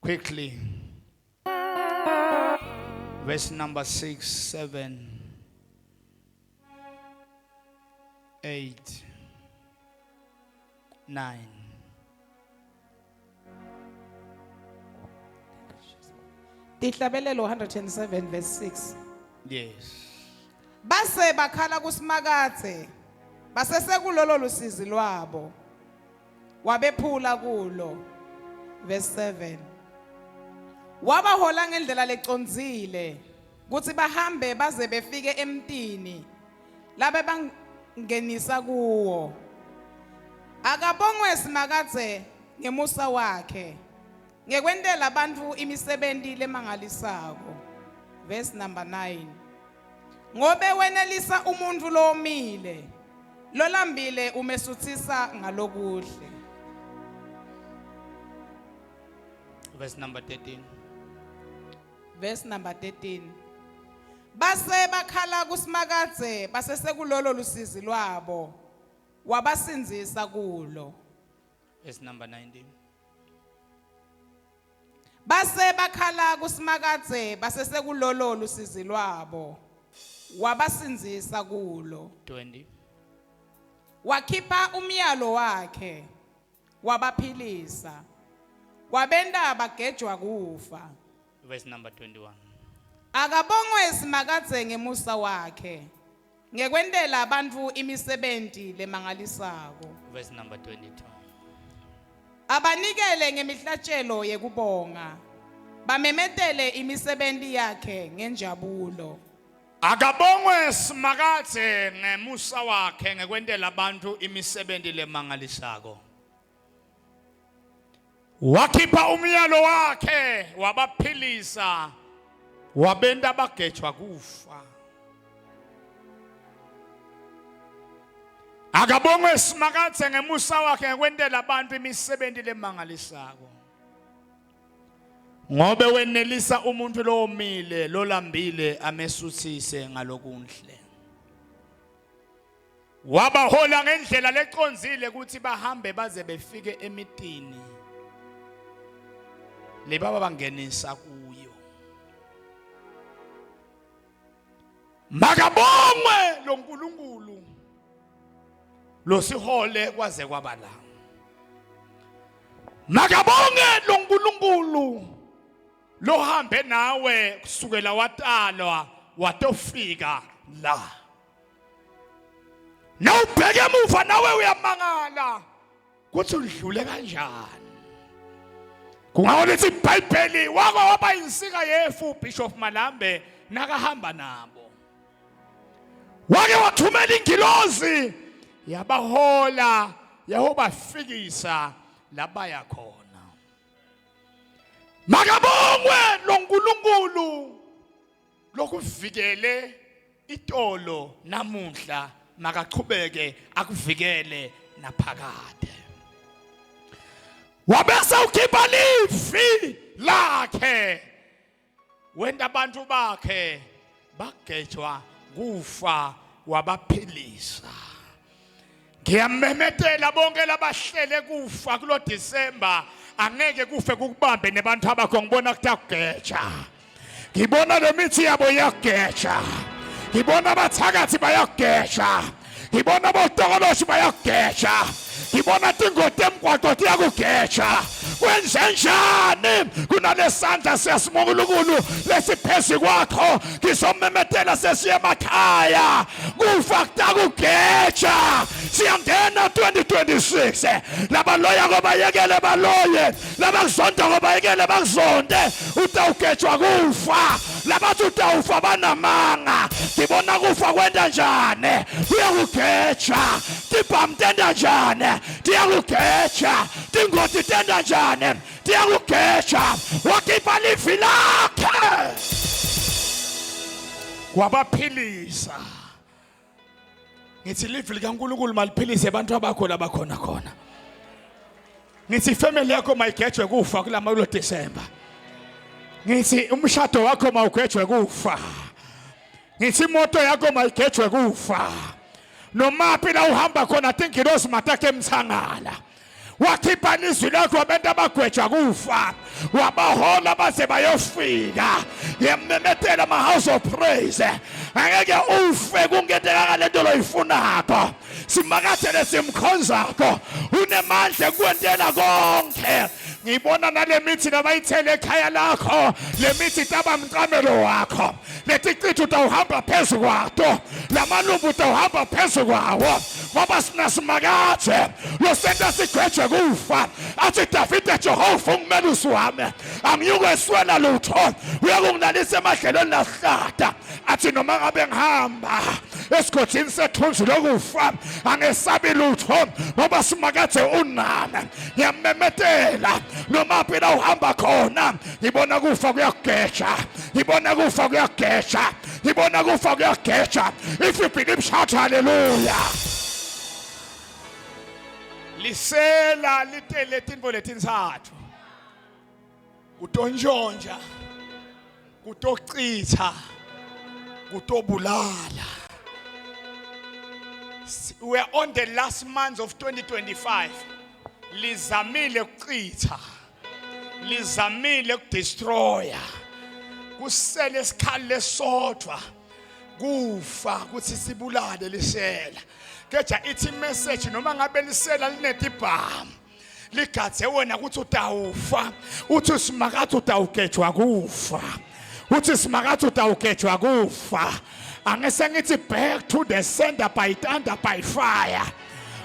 quickly. Verse number 6, 7, 8, 9. Tihlabelelo 107 verse 6. Yes. Base bakhala kusimakathe. Base sekulolo lusizi lwabo. Wabephula kulo. Verse 7. Wabahola ngendlela lecondzile kuthi bahambe baze befike emtini labe bangenisa kuwo. Akabongwe simakathe ngemusa wakhe. Ngekwentela abantu imisebenzi lemangalisako. Verse number 9. Ngobe wenelisa umuntu lomile lolambile umesuthisa ngalokuhle. Verse number 13. Verse number 13. Base bakhala kusimakathe base sekulolo lusizi lwabo wabasinzisa kulo. Verse number 19. Base bakhala kusimakathe base sekulolo lusizi lwabo wabasinzisa kulo. 20. Wakhipha umyalo wakhe wabaphilisa wabenda bagejwa kufa. Verse number 21. Akabongwe simakathe ngemusa wakhe ngekwentela abantu imisebenzi lemangalisako. Verse number 22. Abanikele ngemihlatshelo yekubonga bamemetele imisebenzi yakhe ngenjabulo. Akabongwe simakathe ngemusa wakhe ngekwentela abantu imisebenzi lemangalisako. Wakhipha umyalo wakhe wabaphilisa wabenda bagejwa kufa. Akabongwe simakathe ngemusa wakhe ngekwentela abantu imisebenzi lemangalisako. Ngobe wenelisa umuntu lomile lolambile amesuthise ngalokunhle. Wabahola ngendlela lecondzile ukuthi bahambe baze befike emitini lebaba bangenisa kuyo. Makabongwe lo nkulunkulu losihole kwaze kwabala. Makabongwe lo nkulunkulu lohambe nawe kusukela watalwa watofika la. Nawubheke emuva nawe uyamangala kuthi udlule kanjani. Kungaona ukuthi iBhayibheli wako waba insika yefu Bishop Malambe nakahamba nabo. Wake wathumela ingilozi yabahola yahobafikisa labaya khona. Makabongwe lo nkulunkulu lokuvikele itolo namuhla makaqhubeke akuvikele naphakade. Wabese ukhipha lifi lakhe wenda abantu bakhe bagejwa kufa wabaphilisa. Ngiyamemetela bonke labahlele kufa kulo December angeke kufe kukubambe nebantu abakho ngibona kuyageja. Ngibona lemithi yabo yageja. Ngibona abathakathi bayageja. Ngibona abodokoloshi bayageja. Ngibona tingoti emgwaqo tiyakugeja. Kwenzenjani kunalesandla siyasimunkulunkulu lesiphezulu kwakho ngizomemetela sesiye emakhaya kufa kutakugeja. Siyangena 2026 labaloya kobayekele baloye labakuzonda kobayekele bakuzonde utawugejwa kufa labathi utawufa banamanga. Ngibona kufa kwenda njani uyakugeja. Tibhamu tenda njani tiyakugeja. Tingoti tenda njani tiyakugeja. Wakhipha lifi lakhe wabaphilisa. Ngithi lifi likaNkulunkulu maliphilise abantu abakho labakhona khona. Ngithi family yakho mayigejwe kufa kulamakulo December. Ngithi umshado wakho mawugejwe kufa. Ngithi imoto yakho mayigejwe kufa. Noma phela uhamba khona tingilosi matake emthangala. wakhipha ilizwi lakho abantu abagwetshwa kufa wabahola baze bayofika ngiyamemetela ama-house of praise angeke ufe kungeteka kale nto loyifunakho simakathele simkhonzakho unemandla kuwentela konke ngibona nale mithi nabayithele ekhaya lakho le mithi itaba mcamelo wakho leticithu utawuhamba phezu kwato lamalumbu utawuhamba phezu kwawo ngoba sinasimakathe losenta sigwetshwe kufa athi Davide Jehova ungumelusi wami angiyukweswela lutho uyakungilalisa emadlelweni lahlada athi noma ngabe ngihamba esigodini sethunzi lokufa angesabi lutho ngoba simakathe unami ngiyamemetela noma phela uhamba khona ngibona kufa kuyakugeja ngibona kufa kuyakugeja ngibona kufa kuyakugeja if you believe shout hallelujah lisela litele tinto letintsathu kutonjonja kutocitha kutobulala. We are on the last month of 2025. Lizamile kucitha lizamile kudestroya kusele isikhali lesodwa kufa kuthi sibulale lisela keja ithi message noma ngabe lisela linetibhamu ligadze wena ukuthi utawufa uthi simakathi utawugejwa kufa uthi simakathi utawugejwa kufa angese ngithi back to the sender by thunder by fire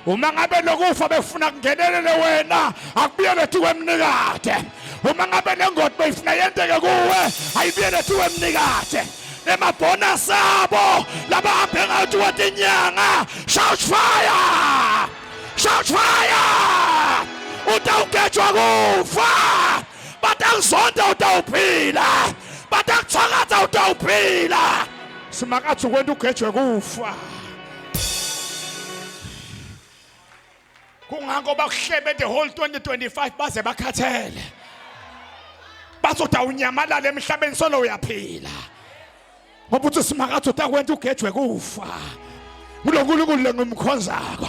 uma ngabe lokufa befuna kungenelele wena akubuyele thiwe mnikade uma ngabe lengoti befuna yenteke kuwe ayibuyele thiwe mnikade emabhonus abo labahambe ngathi watinyanga shout fire shout fire utawugejwa kufa batangizonda utawuphila batangithakatha utawuphila simakathi kwenta ugejwe kufa kungakho bakuhlebe the whole 2025 baze bakhathele bazotawunyamalala emhlabeni solo uyaphila ngoba uthi simakathi utakwenta ugejwe kufa uNkulunkulu lengimkhonzako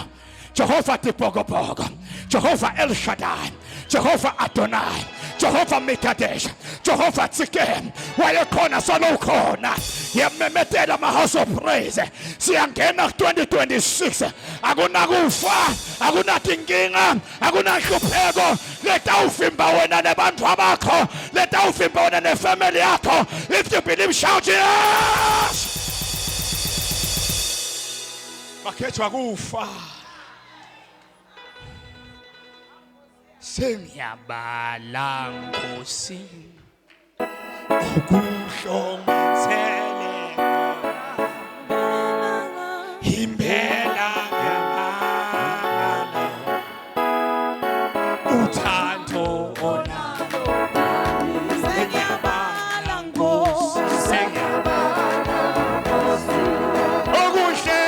Jehova Tibhokobhoko Jehova El Shaddai Jehova Adonai Jehova Mikadesh Jehova Tzikem wayekhona solo ukhona yamemetela ama-house of praise siyangena 2026 akunakufa akunatinkinga akunahlupheko letawuvimba wena nebantu abakho letawuvimba wena nefamily yakho if you believe shout yes bakhetshwa kufa sengiyabala Nkosi ukuhlongozele impela ngamanga uthando ona sengiyabala Nkosi sengiyabala Nkosi okuhle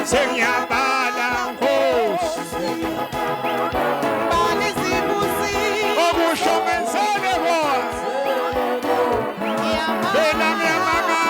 sengiyabala Nkosi okuhlongenzele bona bena ngiyamanga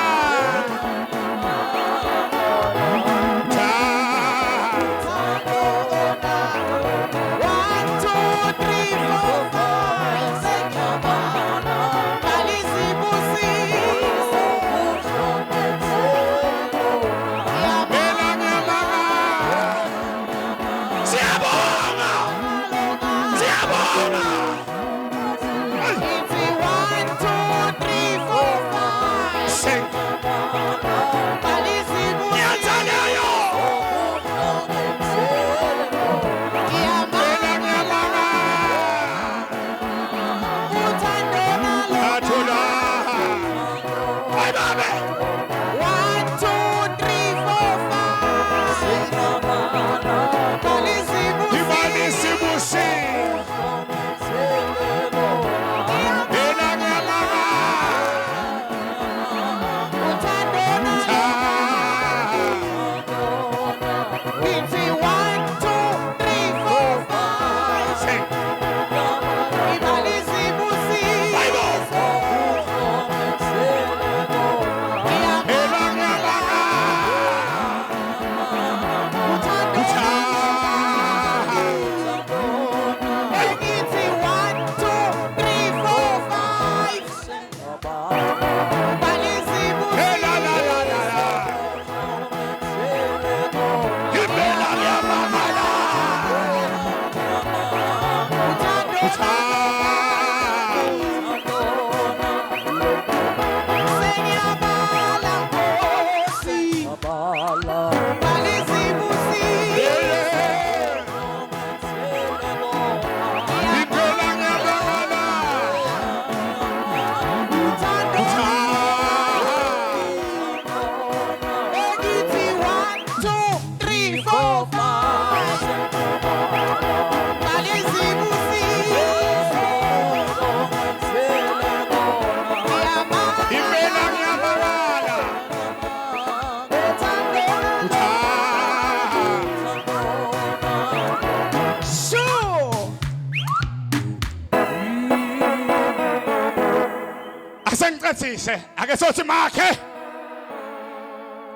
Asengicacise ake sothi makhe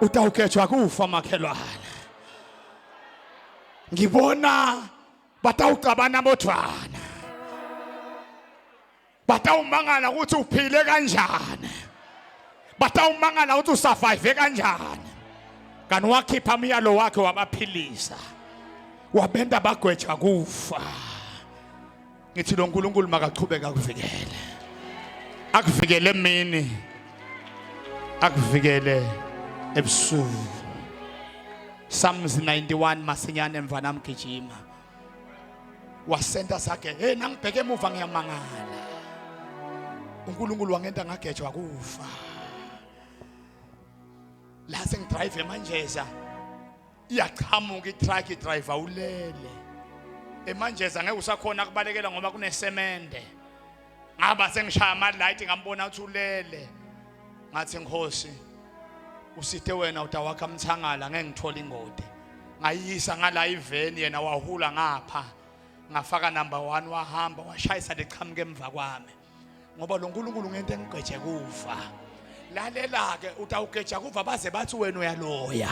utawuketshwa kufa makhelwane. Ngibona batawucabana bodwana. Batawumangala ukuthi uphile kanjani. Batawumangala ukuthi usurvive kanjani. Kanti wakhipha umyalo wakhe wabaphilisa. Wabenda bagwetshwa kufa. Ngithi lo nkulunkulu makachubeka akuvikele. Akuvikele emini. Akuvikele ebusuku. Psalms 91 masinyane emva namgijima. Wasenta sakhe, hey nangibheke emuva ngiyamangala. uNkulunkulu wangenta ngagejwa kufa. La sengidrive eManjeza. Iyachamuka itruck driver ulele. eManjeza ngeke usakhona kubalekela ngoba kunesemende. Ngaba sengishaya ama-light ngambona ukuthi ulele. Ngathi Nkosi usithe wena utawakha Mthangala ngeke ngithola ingode. Ngayisa ngala iveni yena wahula ngapha. Ngafaka number 1 wahamba washayisa leqhamuke emva kwami. Ngoba lo nkulunkulu ngento engigweje kufa. Lalela ke utawugeja kufa baze bathi wena uyaloya.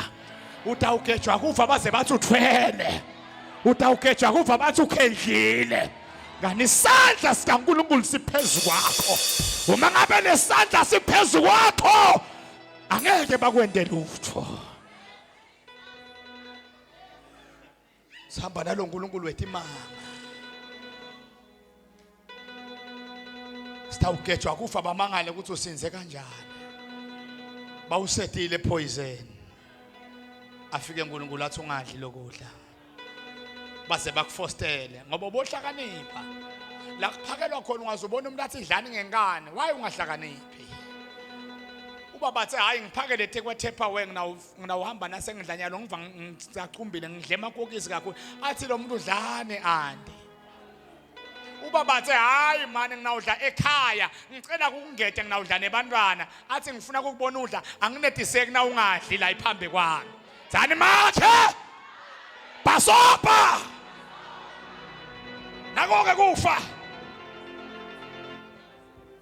Utawugejwa kufa baze bathi uthwele. Utawugejwa kufa bathi ukhendlile. Ngani isandla sikaNkulunkulu siphezulu kwakho. Uma ngabe lesandla siphezulu kwakho angeke bakwende lutho. Sihamba nalo uNkulunkulu wethu imama. Sitawugejwa kufa bamangale ukuthi usinze kanjani. Bawusetile poison. Afike uNkulunkulu athi ungadli lokudla. Base bakufostele ngoba bohlakanipha. La kuphakelwa khona ungazobona umuntu athi idlani ngenkani. Why ungahlakaniphi? Ubaba bathe hayi ngiphakele tekweTupperware nginawuhamba nasengidlanyalo ngiva ngizachumbile ngidle emakokisi kakhulu. Athi lo muntu udlane andi. Ubaba bathe hayi manje nginawudla ekhaya ngicela ukungede nginawudla nebantwana. Athi ngifuna ukubona udla anginediseki na ungadli la iphambe kwami. Zani makhe basopa nakonke kufa.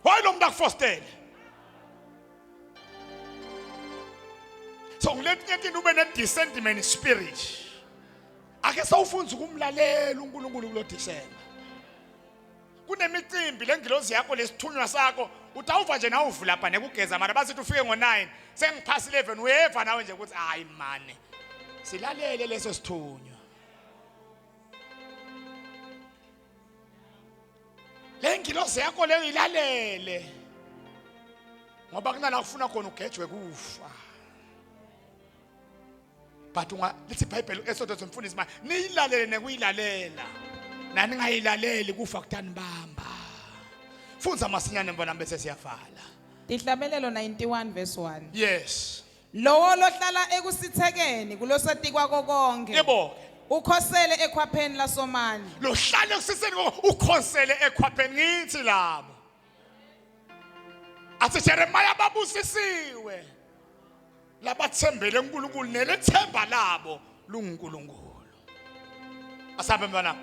Why lo muntu akufostele? So ngilethe into ube ne-discernment spirit. Ake sawufunza ukumlalela uNkulunkulu kulo December. Kunemicimbi lengilozi yakho lesithunywa sakho utawuva nje na uvula lapha nekugeza mara basithi ufike ngo9 sengiphasi 11 uyeva nawe nje ukuthi hayi mane silalele leso sithunywa. Lengilozi yakho leyo ilalele ngoba kunala ufuna khona ugejwe kufa. But lithi iBhayibheli eSodotho mfundisi manje niyilalele nekuyilalela nani ngayilaleli kufa kuthani bamba. Funza masinyane mbona bese siyavala. Ihlabelelo 91 verse 1. Yes. Lowo lohlala ekusithekeni kulosotikwa konke. Yebo. Ukhosele ekhwapheni lasomandla. Lohlala ekusithekeni ukhosele ekhwapheni ngithi labo. Athi Jeremiah babusisiwe. Labathembele uNkulunkulu nelethemba labo lunguNkulunkulu. Asabe mntwana.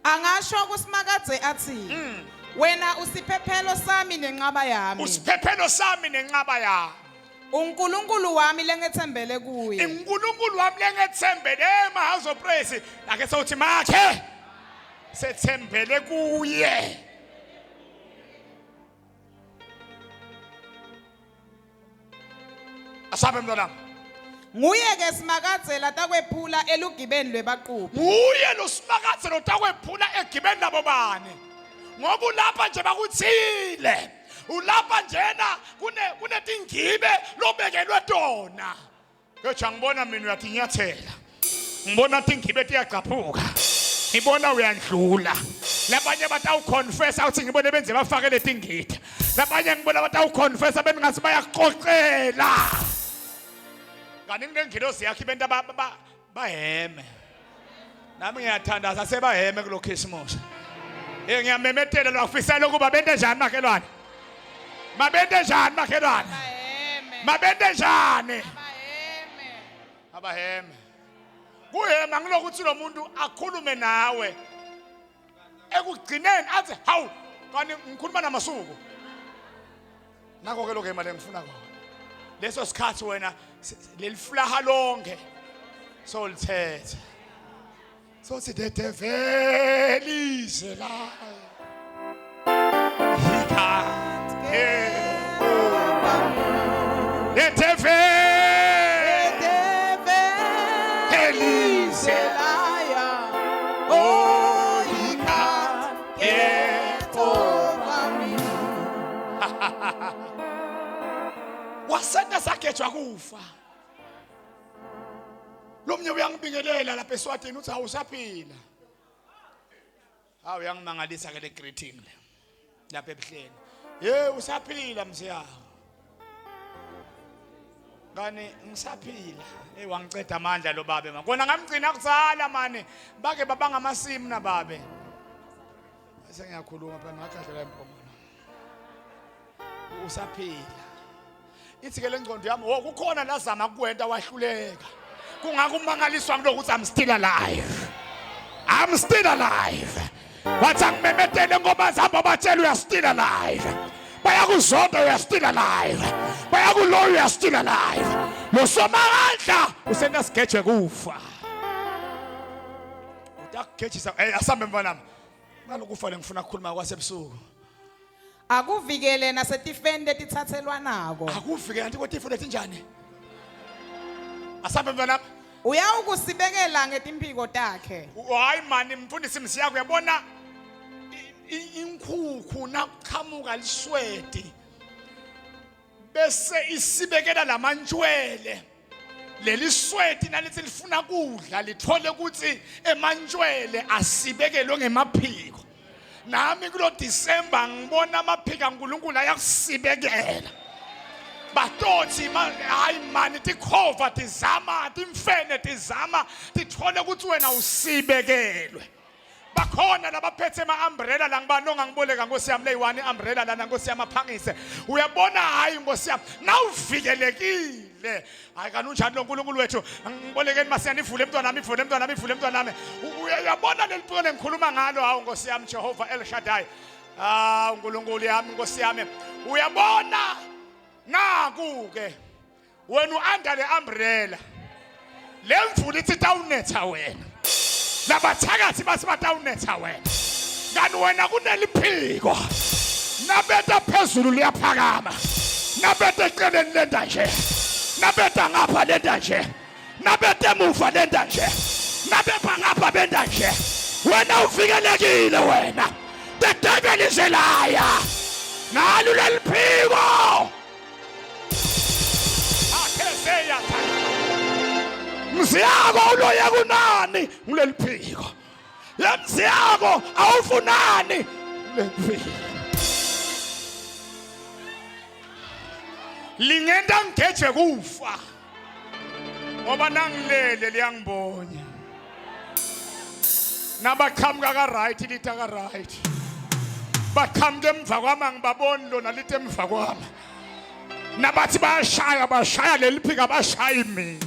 Angasho kusimakadze athi wena usiphephelo sami nenqaba yami. Usiphephelo sami nenqaba yami. uNkulunkulu wami lengethembele kuye. uNkulunkulu wami lengethembele emahazo praise ake sothi makhe sethembele kuye. Asabe mntwana. Nguye ke simakadze latakwephula elugibeni lwebaqhubi. Nguye lo simakadze lotakwephula egibeni labo bani. Ngoba ulapha nje bakuthile. Ulapha njena kunetingibe lobekelwe tona. Kecha ngibona mina uyathi nyathela. Ngibona tingibe tiyagcaphuka. Ngibona uyandlula. Labanye batawuconfess awuthi ngibone benze bafake letingidi. Labanye ngibona batawuconfess abengasi bayaqoqela. Kanti ngengilosi yakhe ibenta baheme. Nami ngiyathandaza sebaheme kulo Christmas. Ngiyamemetela lwafisela ukuba bente njani makhelwane. Mabende njani makhelwane. Mabende njani. Abaheme. Kuhema ngilokuthi lo muntu akhulume nawe. Ekugcineni athi hawu kanti ngikhuluma namasuku. Nako ke lokho imali engifuna kona. Leso sikhathi wena leliflaha lonke solithetha. So sithi develise la. He can't get over me. Develise la. Oh, he can't get over me. Wasenda sakhetshwa kufa. Lomnye uyangibingelela lapha eSwatini uthi awusaphila. Hawu uyangimangalisa ke le greeting le. Lapha ebuhleni. Usaphila msiyawo. Ngani ngisaphila. Wangiceda amandla lo babe manje. Kona ngamgcina kuzala manje. Bake babangamasimu na babe. Bese ngiyakhuluma phela ngakhahle la empongolo. Usaphila. Ithi ke lengcondo yami kukhona lazama kuwenta wahluleka. Kungakumangaliswa ngokuthi I'm still alive. I'm still alive. Wathi angimemetele ngoba zabo batshela uya still alive. Bayakuzonda uya still alive. Bayakuloya uya still alive. Lo somandla usenda sigejwe kufa. Utakugejisa asambe mfanami. Nalokufa ngifuna ukukhuluma kwasebusuku. Akuvikele nasetifeni letithathelwanako. Akuvikele anti kwetifo letinjani? Asambe mfanami. Uyawukusibekela ngetimphiko takhe. Hayi mani mfundisi msiyako uyabona inkhukhu naqhamuka liswedi bese isibekela lamantshwele leli swedi nalithi lifuna kudla lithole ukuthi emantshwele asibekelwe ngemaphiko nami kulo December ngibona amaphiko kaNkulunkulu ayakusibekela batothi hayi mani tikhova tizama timfene tizama tithole ukuthi wena usibekelwe bakhona labaphethe ama-umbrella la ngibanonga ngiboleka Nkosi yami leyi-1 umbrella lana Nkosi yami aphangise uyabona hayi Nkosi yami nawuvikelekile hayi kanunjani lo nkulunkulu wethu ngibolekeni masiyani ivule emntwanami ivule emntwanami ivule emntwanami uyabona leli phiko engikhuluma ngalo hawu Nkosi yami Jehova El Shaddai unkulunkulu yami Nkosi yami uyabona naku-ke wena u-under le umbrella le mvula ithi tawunetha wena labathakathi basibatawunetha wena ngani wena kuneliphiko nabeta phezulu liyaphakama nabeta eceleni lenda nje nabeta ngapha lenda nje nabeta emuva lenda nje nabepha ngapha benda nje wena uvikelekile wena the devil is a liar nalo leliphiko akeseya msiyako uloya kunani ngileliphiko yemsiyako awufunani ngileliphiko lingenda ngigejwe kufa ngoba nangilele liyangibonya nabaqhamuka ka right litha ka right baqhamuka emva kwami ngibaboni lona lithe emva kwami nabathi bashaya leliphiko abashayi mina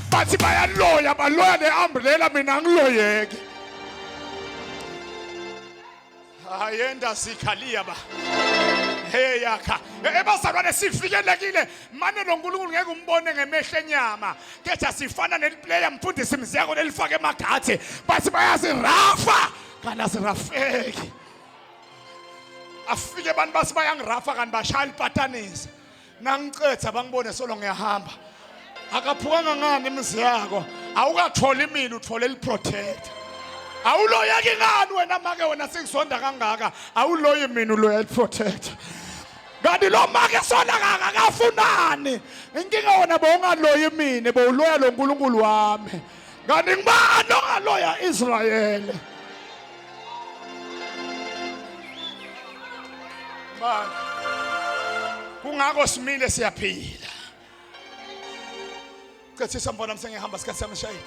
bathi bayaloya baloya le umbrella mina ngiloyeke ayenda sikhalia ba hey yakha ebazalwane sifikelekile manje lo nkulunkulu ngeke umbone ngemehlo enyama ketha sifana neliplayer mfundisi mziyako lelifake emagathi bathi bayazirafa kana sirafeki afike abantu basi bayangirafa kanti bashaya ipatanisi nangicetha bangibone solo ngiyahamba akaphukanga ngani emziyako awukatholi imini uthole liprotect awuloyaki ngani wena make wena sengizonda kangaka awuloyi imini uloya liprotect kanti lo make sona akafunani inkinga wona bowungaloyi imini bowuloya lo nkulunkulu wami kanti ngibani ongaloya Israyeli man kungako simile siyaphila kathi sambona msengihamba sikhathi sami shayi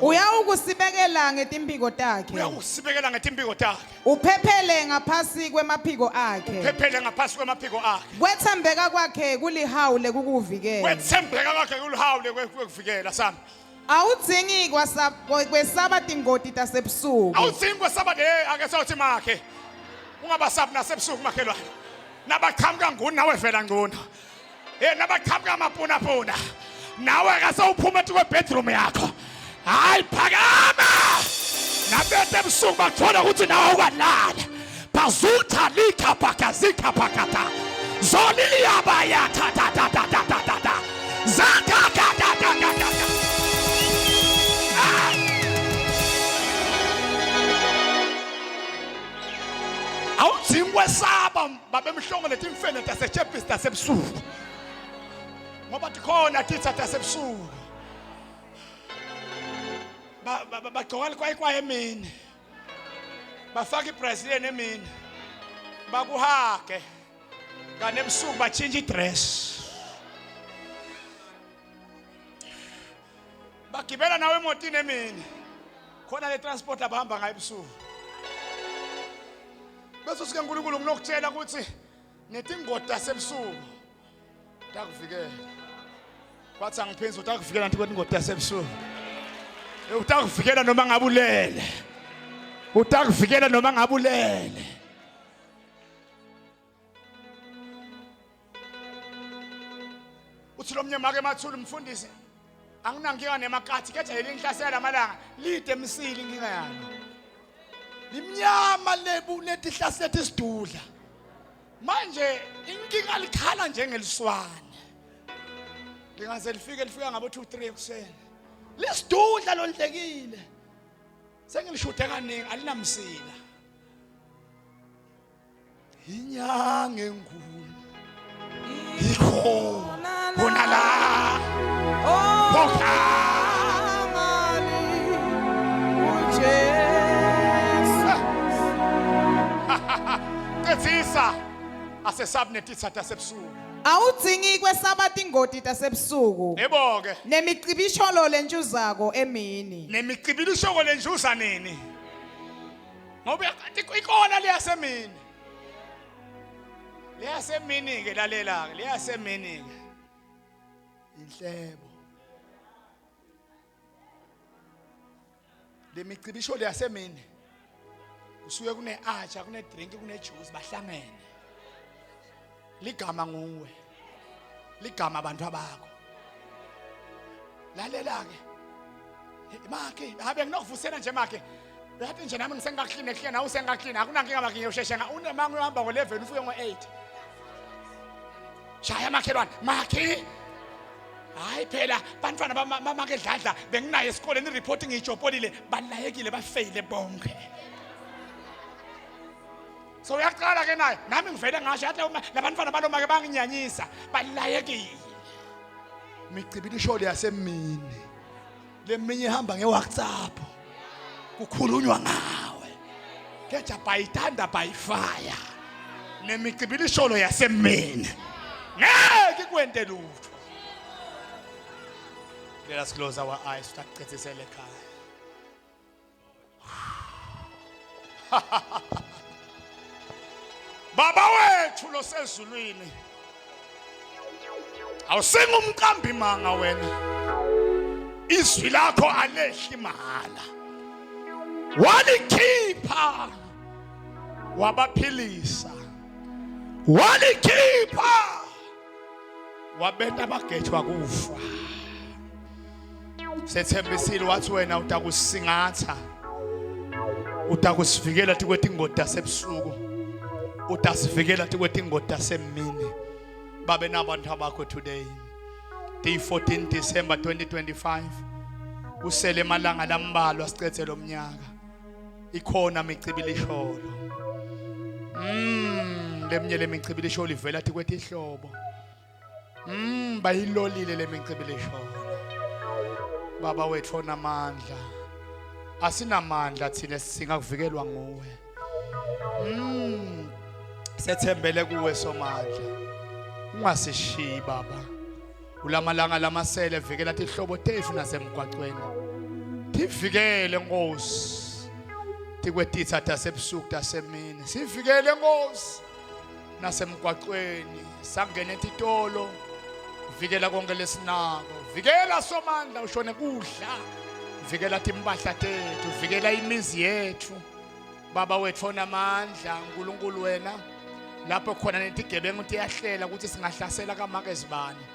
uyawukusibekela ngetimpiko takhe uyawusibekela ngetimpiko takhe uphephele ngaphasi kwemaphiko akhe uphephele ngaphasi kwemaphiko akhe kwethembeka kwakhe kulihawule kukuvikela kwethembeka kwakhe kulihawule kukuvikela sami awudzingi kwesaba tingoti tasebusuku awudzingi kwesaba ake sawuthi makhe ungabasabi nasebusuku makhelwane nabaqhamuka nguni nawe vela ngcono nabaqhamuka amapuna nawe kase uphuma ethi kwebedroom yakho hayi phakama nabethe ebusuku bakuthola ukuthi nawe ukwalala bazutha likha pakazika pakata zolili yabaya ta ta ta ta ta ta ta zaka ta ta ta ta ta awuthingwesaba babemhlongo lethi imfene tasechepisi tasebusuku ngoba tikhona titha tasebusuku bagcoka likwayikwaye emini bafaka iBrazilian emini bakuhage kane ebusuku bachinja idress bagibela nawe emotini emini khona le transport abahamba ngayo ebusuku bese sike uNkulunkulu nginokutshela ukuthi netingoti tasebusuku takuvikela wathi angiphenza utakuvikela nti kwetingoti tasebusuku utakuvikela noma ngabe ulele utakuvikela noma ngabe ulele uthi lo mnyamake emathula umfundisi anginankinga nemakati ketha yelinhlasela lamalanga lide emsili inkinga yalo limnyama lebu letihlasela isidudla manje inkinga likhala njengeliswane lingaze lifika ngabo 2-3 ekuseni lesidudla londlekile sengilishuthe kaningi alinamsila inyanga enkulu ikho bona la Ketsisa asesabnetitha tasebusuku awudzingi kwesaba tingoti tasebusuku yebo ke nemicibisholo lenjuzako emini nemicibisholo lenjuza nini ngoba ikona leyasemini ke lalela ke leyasemini ke inhlebo lemicibisholo yasemini usuke kune acha kune drink kune juice bahlangene ligama nguwe ligama abantu abakho lalela ke make habe nginokuvusela nje make bathi nje nami ngisengakline kline nawe usengakline akunankinga make ngiyosheshe unemangu uhamba ngo11 ufike ngo8 shaya makhelwane make hayi phela bantwana bamake dladla benginayo esikoleni reporting ijopolile balayekile bafaile bonke so uyaqala ke naye nami ngivele ngasho athi labantwana balomake banginyanyisa balayekile micibisholo yasemini leminye ihamba ngeWhatsApp kukhulunywa ngawe keja bayithanda bayifaya nemicibisholo yasemini ngeke kwente lutho. Let us close our eyes tacecesele ekhaya. Baba wethu lo sezulwini awusenga umqambi manga wena izwi lakho alehli mahala walikhipha wabaphilisa walikhipha wabenta abagethwa kufa sethembisile wathi wena utakusingatha utakusivikela tikwetingodi tasebusuku utasivikela tikwetingodi tasemini babe nabantu abakho today day 14 December 2025 usele malanga lambalwa sicethe lo mnyaka ikhona micibilisholo lemnye lemicibilisholo ivela tikwetihlobo bayilolile lemicibilisholo baba wethu onamandla asinamandla thina singakuvikelwa nguwe sethembele kuwe somandla ungasishiyi baba ulamalanga lamasele vikela tihlobo tethu nasemgwaqweni tivikele Nkosi tikwetitha tasebusuku tasemini sivikele Nkosi nasemgwaqweni sangena etitolo vikela konke lesinako vikela somandla ushone kudla vikela timpahla tethu vikela imizi yethu baba wethu onamandla uNkulunkulu wena lapho khona netigebengu tiyahlela ukuthi singahlasela kaMakezibani,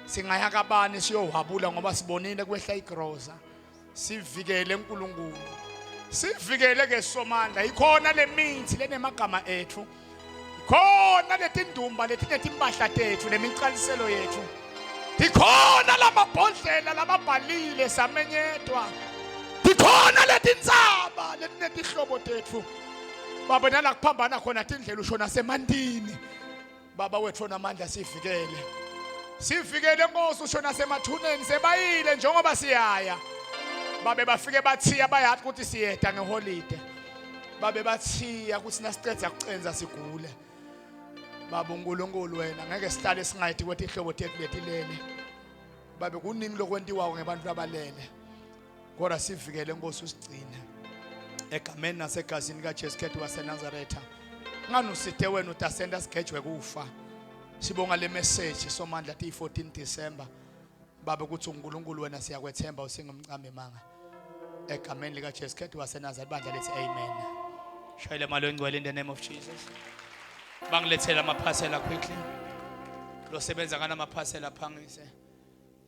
singaya kabani siyowabula ngoba sibonile kwehla igroza. Sivikele uNkulunkulu, sivikele ke Somandla. Ikhona lemithi lenemagama ethu, ikhona letindumba letinetimpahla tethu nemicaliselo yethu, ikhona lamabhodlela lababhalile samenyetwa, ikhona letindzaba letinetihlobo tethu. Baba nala kuphambana khona tindlela ushona semandini. Baba wethu namandla sivikele, sivikele Nkosi. Ushona semathuneni sebayile njengoba siyaya. Babe bafike bathiya bayathi ukuthi siyeda ngeholide. Babe bathiya ukuthi nasicedza kucenza sigule. Baba uNkulunkulu wena ngeke sihlale singayithi kwethi ihlobo tethu letilele. Babe kuningi lokwentiwayo ngebantu abalele. Kodwa sivikele Nkosi usigcine. Egameni nasegazini kaJesu Kristu waseNazaretha. Ngani usithe wena utasenda sigejwe kufa. Sibonga le message Somandla 14 December. Baba ukuthi uNkulunkulu wena siyakwethemba usingumncame manga. Egameni likaJesu Kristu waseNazaretha bandla lethi amen. Shayela malo ngcwele in the name of Jesus. Bangilethela amaphasela quickly. Lo sebenza kana amaphasela phangise.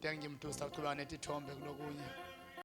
Thank you mntu sitaqhubana netithombe kulokunye.